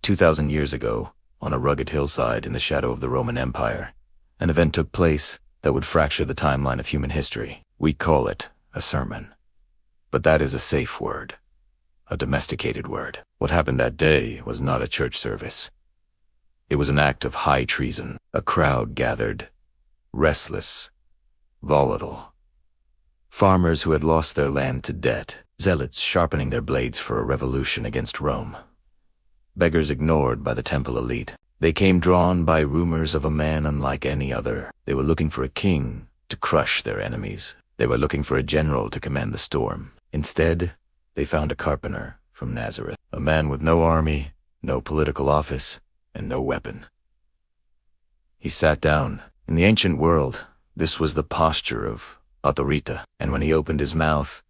2,000 years ago, on a rugged hillside in the shadow of the Roman Empire, an event took place that would fracture the timeline of human history. We call it a sermon. But that is a safe word, a domesticated word. What happened that day was not a church service. It was an act of high treason. A crowd gathered, restless, volatile. Farmers who had lost their land to debt, zealots sharpening their blades for a revolution against Rome. Beggars ignored by the temple elite. They came drawn by rumors of a man unlike any other. They were looking for a king to crush their enemies. They were looking for a general to command the storm. Instead, they found a carpenter from Nazareth, a man with no army, no political office, and no weapon. He sat down. In the ancient world, this was the posture of authorita, and when he opened his mouth,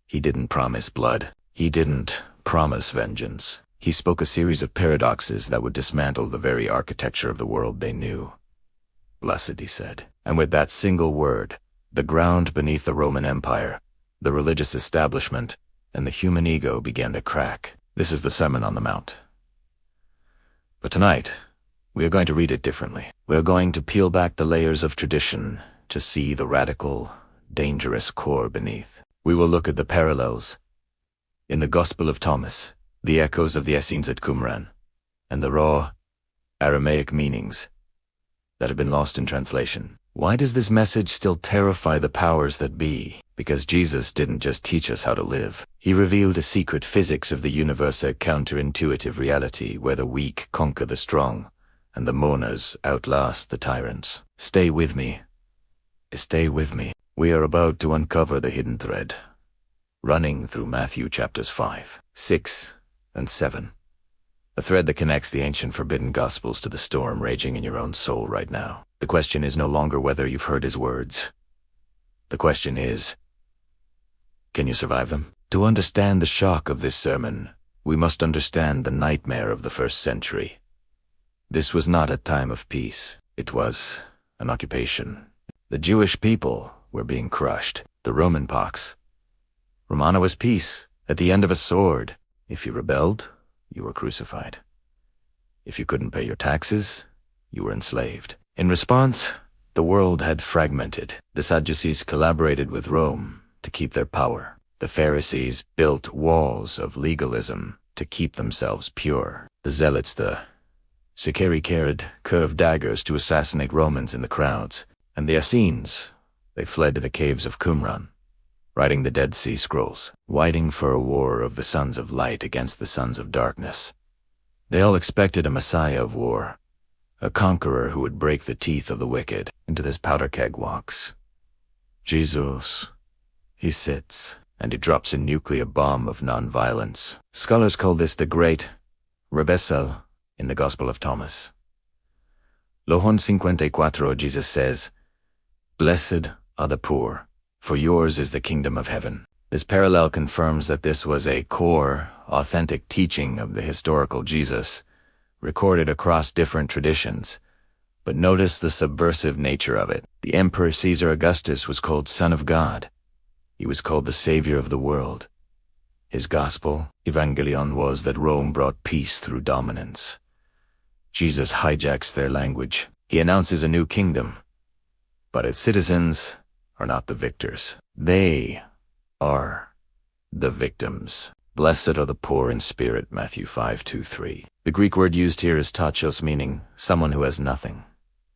he didn't promise blood. He didn't promise vengeance. He spoke a series of paradoxes that would dismantle the very architecture of the world they knew. Blessed, he said. And with that single word, the ground beneath the Roman Empire, the religious establishment, and the human ego began to crack. This is the Sermon on the Mount. But tonight, we are going to read it differently. We are going to peel back the layers of tradition to see the radical, dangerous core beneath. We will look at the parallels in the Gospel of Thomas, the echoes of the Essenes at Qumran, and the raw, Aramaic meanings that have been lost in translation. Why does this message still terrify the powers that be? Because Jesus didn't just teach us how to live. He revealed a secret physics of the universe, a counterintuitive reality where the weak conquer the strong, and the mourners outlast the tyrants. Stay with me. Stay with me. We are about to uncover the hidden thread, running through Matthew chapters 5, 6, and 7. A thread that connects the ancient forbidden gospels to the storm raging in your own soul right now. The question is no longer whether you've heard his words. The question is, can you survive them? To understand the shock of this sermon, we must understand the nightmare of the first century. This was not a time of peace. It was an occupation. The Jewish people were being crushed. The Roman pox. Romana was peace, at the end of a sword. If you rebelled, you were crucified. If you couldn't pay your taxes, you were enslaved. In response, the world had fragmented. The Sadducees collaborated with Rome to keep their power. The Pharisees built walls of legalism to keep themselves pure. The Zealots, the Sicarii, carried curved daggers to assassinate Romans in the crowds. And the Essenes, they fled to the caves of Qumran, writing the Dead Sea Scrolls, waiting for a war of the sons of light against the sons of darkness. They all expected a messiah of war, a conqueror who would break the teeth of the wicked. Into this powder keg walks Jesus. He sits, and he drops a nuclear bomb of nonviolence. Scholars call this the Great Rebessel in the Gospel of Thomas. Lohon 54, Jesus says, "Blessed are the poor, for yours is the kingdom of heaven." This parallel confirms that this was a core, authentic teaching of the historical Jesus, recorded across different traditions. But notice the subversive nature of it. The Emperor Caesar Augustus was called Son of God. He was called the Savior of the world. His gospel, Evangelion, was that Rome brought peace through dominance. Jesus hijacks their language. He announces a new kingdom. But its citizens are not the victors. They are the victims. Blessed are the poor in spirit, Matthew 5:2-3. The Greek word used here is tachos, meaning someone who has nothing,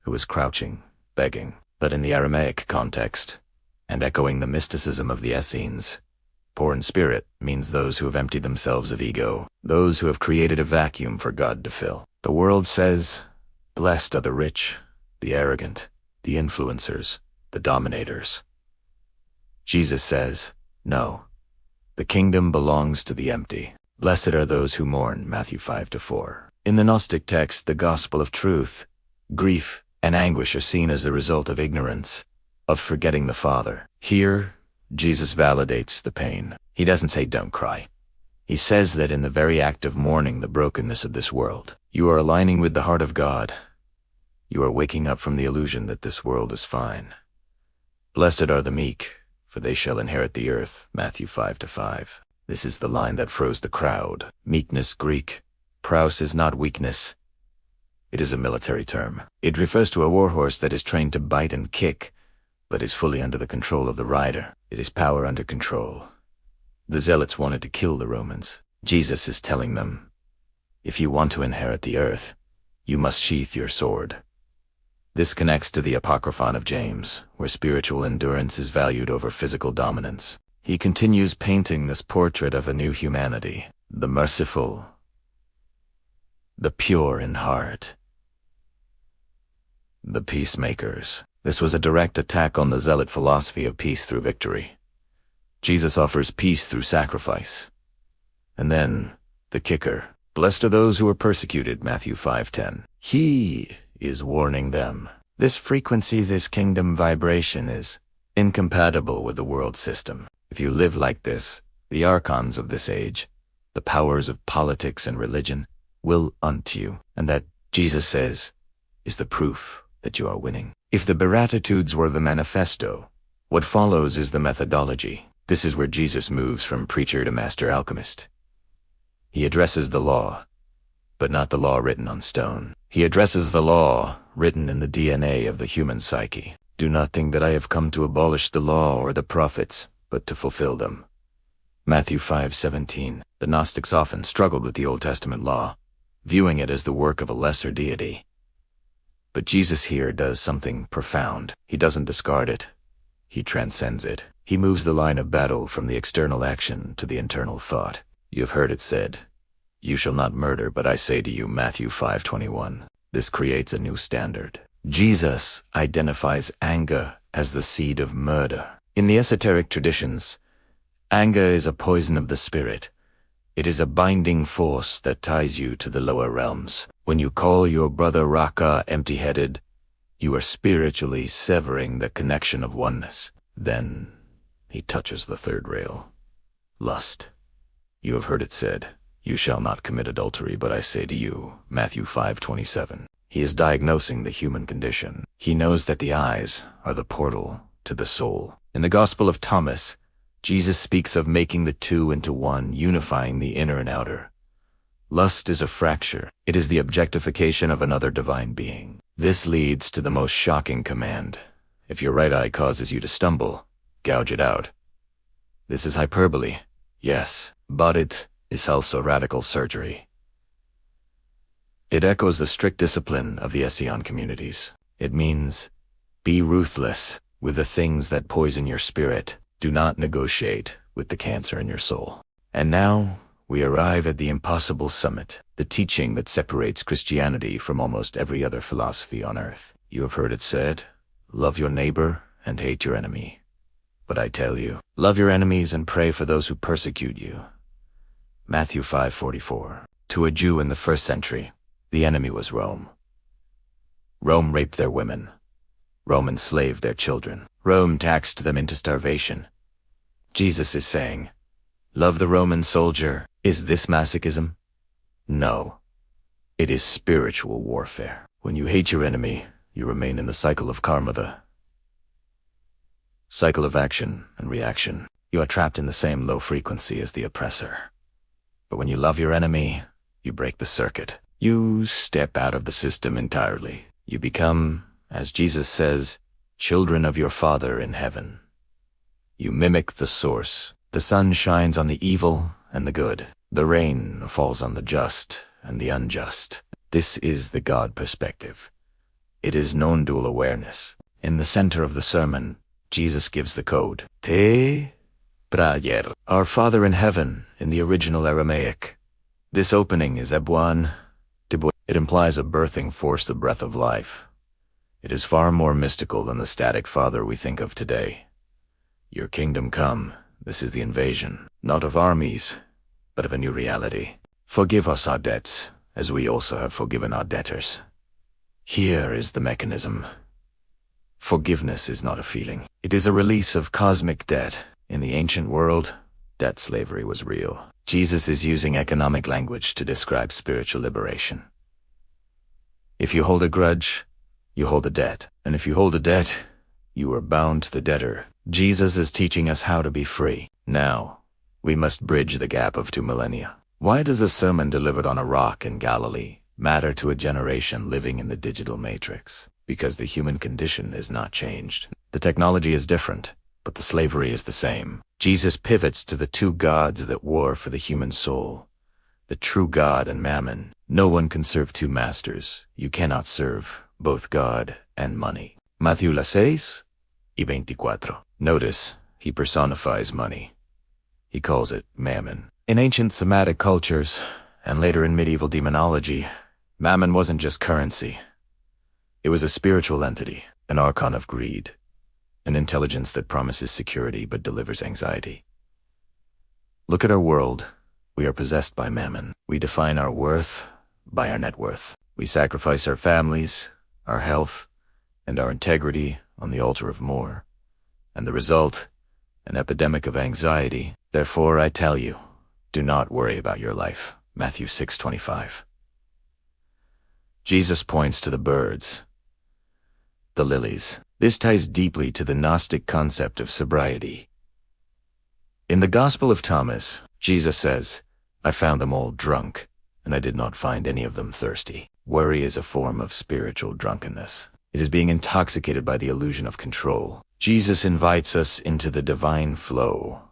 who is crouching, begging. But in the Aramaic context, and echoing the mysticism of the Essenes, poor in spirit means those who have emptied themselves of ego, those who have created a vacuum for God to fill. The world says, blessed are the rich, the arrogant, the influencers, the dominators. Jesus says, no, the kingdom belongs to the empty. Blessed are those who mourn, Matthew 5-4. In the Gnostic text, the gospel of truth, grief and anguish are seen as the result of ignorance, of forgetting the Father. Here, Jesus validates the pain. He doesn't say don't cry. He says that in the very act of mourning the brokenness of this world, you are aligning with the heart of God. You are waking up from the illusion that this world is fine. Blessed are the meek, for they shall inherit the earth, Matthew 5-5. This is the line that froze the crowd. Meekness, Greek, Praus is not weakness. It is a military term. It refers to a warhorse that is trained to bite and kick, but is fully under the control of the rider. It is power under control. The Zealots wanted to kill the Romans. Jesus is telling them, if you want to inherit the earth, you must sheath your sword. This connects to the Apocryphon of James, where spiritual endurance is valued over physical dominance. He continues painting this portrait of a new humanity, the merciful, the pure in heart, the peacemakers. This was a direct attack on the Zealot philosophy of peace through victory. Jesus offers peace through sacrifice. And then, the kicker. Blessed are those who are persecuted, Matthew 5:10. He is warning them. This frequency, this kingdom vibration is incompatible with the world system. If you live like this, the archons of this age, the powers of politics and religion, will unto you. And that, Jesus says, is the proof that you are winning. If the Beatitudes were the manifesto, what follows is the methodology. This is where Jesus moves from preacher to master alchemist. He addresses the law, but not the law written on stone. He addresses the law written in the DNA of the human psyche. Do not think that I have come to abolish the law or the prophets, but to fulfill them. Matthew 5:17. The Gnostics often struggled with the Old Testament law, viewing it as the work of a lesser deity. But Jesus here does something profound. He doesn't discard it. He transcends it. He moves the line of battle from the external action to the internal thought. You have heard it said, you shall not murder, but I say to you, Matthew 5:21. This creates a new standard. Jesus identifies anger as the seed of murder. In the esoteric traditions, anger is a poison of the spirit. It is a binding force that ties you to the lower realms. When you call your brother Raka empty-headed, you are spiritually severing the connection of oneness. Then he touches the third rail. Lust. You have heard it said, you shall not commit adultery, but I say to you, Matthew 5:27. He is diagnosing the human condition. He knows that the eyes are the portal to the soul. In the Gospel of Thomas, Jesus speaks of making the two into one, unifying the inner and outer. Lust is a fracture. It is the objectification of another divine being. This leads to the most shocking command. If your right eye causes you to stumble, gouge it out. This is hyperbole, yes, but it is also radical surgery. It echoes the strict discipline of the Ession communities. It means, be ruthless with the things that poison your spirit. Do not negotiate with the cancer in your soul. And now, we arrive at the impossible summit, the teaching that separates Christianity from almost every other philosophy on earth. You have heard it said, love your neighbor and hate your enemy. But I tell you, love your enemies and pray for those who persecute you. Matthew 5:44. To a Jew in the first century, the enemy was Rome. Rome raped their women. Rome enslaved their children. Rome taxed them into starvation. Jesus is saying, love the Roman soldier. Is this masochism? No. It is spiritual warfare. When you hate your enemy, you remain in the cycle of karma, the cycle of action and reaction. You are trapped in the same low frequency as the oppressor. But when you love your enemy, you break the circuit. You step out of the system entirely. You become, as Jesus says, children of your Father in heaven. You mimic the source. The sun shines on the evil and the good. The rain falls on the just and the unjust. This is the God perspective. It is non-dual awareness. In the center of the sermon, Jesus gives the code. Te prayer. Our Father in heaven, in the original Aramaic. This opening is Ebuan. It implies a birthing force, the breath of life. It is far more mystical than the static Father we think of today. Your kingdom come. This is the invasion, not of armies, but of a new reality. Forgive us our debts, as we also have forgiven our debtors. Here is the mechanism. Forgiveness is not a feeling. It is a release of cosmic debt. In the ancient world, debt slavery was real. Jesus is using economic language to describe spiritual liberation. If you hold a grudge, you hold a debt. And if you hold a debt, you are bound to the debtor. Jesus is teaching us how to be free. Now, we must bridge the gap of 2 millennia. Why does a sermon delivered on a rock in Galilee matter to a generation living in the digital matrix? Because the human condition is not changed. The technology is different, but the slavery is the same. Jesus pivots to the two gods that war for the human soul, the true God and Mammon. No one can serve two masters. You cannot serve both God and money. Matthew 6:24. Notice, he personifies money. He calls it Mammon. In ancient Semitic cultures, and later in medieval demonology, Mammon wasn't just currency. It was a spiritual entity, an archon of greed, an intelligence that promises security but delivers anxiety. Look at our world. We are possessed by Mammon. We define our worth by our net worth. We sacrifice our families, our health, and our integrity on the altar of more. And the result, an epidemic of anxiety. Therefore, I tell you, do not worry about your life. Matthew 6:25. Jesus points to the birds, the lilies. This ties deeply to the Gnostic concept of sobriety. In the Gospel of Thomas, Jesus says, I found them all drunk, and I did not find any of them thirsty. Worry is a form of spiritual drunkenness. It is being intoxicated by the illusion of control. Jesus invites us into the divine flow.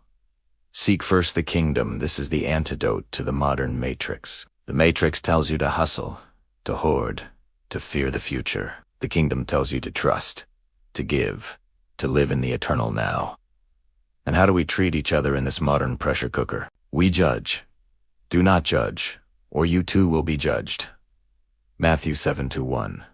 Seek first the kingdom. This is the antidote to the modern matrix. The matrix tells you to hustle, to hoard, to fear the future. The kingdom tells you to trust, to give, to live in the eternal now. And how do we treat each other in this modern pressure cooker? We judge. Do not judge, or you too will be judged. Matthew 7:1.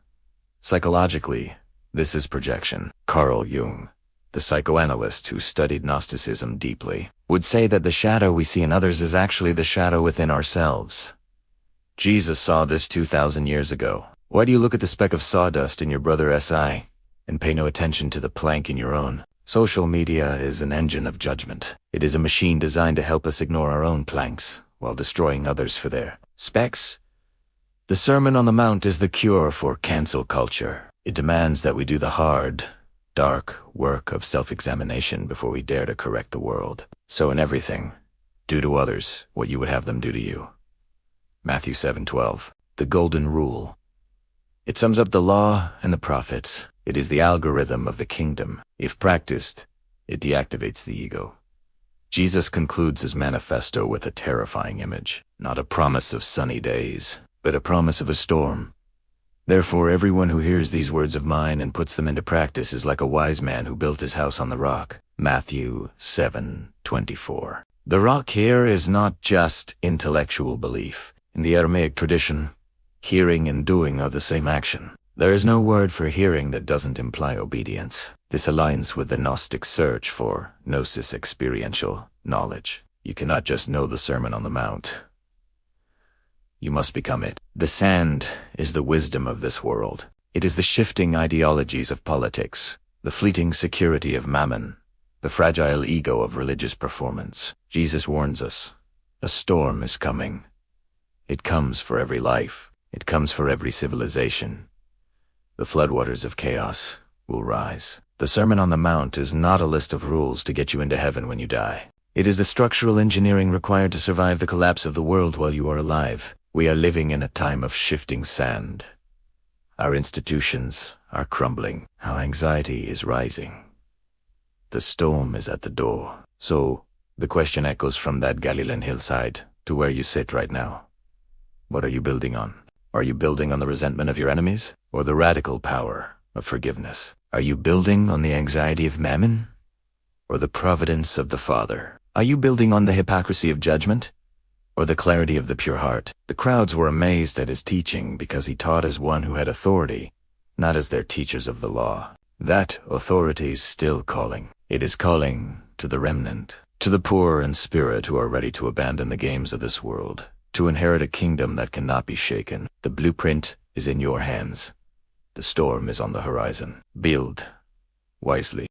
Psychologically, this is projection. Carl Jung, the psychoanalyst who studied Gnosticism deeply, would say that the shadow we see in others is actually the shadow within ourselves. Jesus saw this 2,000 years ago. Why do you look at the speck of sawdust in your brother's eye and pay no attention to the plank in your own? Social media is an engine of judgment. It is a machine designed to help us ignore our own planks while destroying others for their specks. The Sermon on the Mount is the cure for cancel culture. It demands that we do the hard, dark work of self-examination before we dare to correct the world. So in everything, do to others what you would have them do to you. Matthew 7:12. The Golden Rule. It sums up the law and the prophets. It is the algorithm of the kingdom. If practiced, it deactivates the ego. Jesus concludes his manifesto with a terrifying image, not a promise of sunny days, but a promise of a storm. Therefore, everyone who hears these words of mine and puts them into practice is like a wise man who built his house on the rock. Matthew 7:24. The rock here is not just intellectual belief. In the Aramaic tradition, hearing and doing are the same action. There is no word for hearing that doesn't imply obedience. This aligns with the Gnostic search for gnosis, experiential knowledge. You cannot just know the Sermon on the Mount. You must become it. The sand is the wisdom of this world. It is the shifting ideologies of politics, the fleeting security of Mammon, the fragile ego of religious performance. Jesus warns us, a storm is coming. It comes for every life. It comes for every civilization. The floodwaters of chaos will rise. The Sermon on the Mount is not a list of rules to get you into heaven when you die. It is the structural engineering required to survive the collapse of the world while you are alive. We are living in a time of shifting sand. Our institutions are crumbling. Our anxiety is rising. The storm is at the door. So, the question echoes from that Galilean hillside to where you sit right now. What are you building on? Are you building on the resentment of your enemies, or the radical power of forgiveness? Are you building on the anxiety of Mammon, or the providence of the Father? Are you building on the hypocrisy of judgment, or the clarity of the pure heart? The crowds were amazed at his teaching because he taught as one who had authority, not as their teachers of the law. That authority is still calling. It is calling to the remnant, to the poor in spirit who are ready to abandon the games of this world, to inherit a kingdom that cannot be shaken. The blueprint is in your hands. The storm is on the horizon. Build wisely.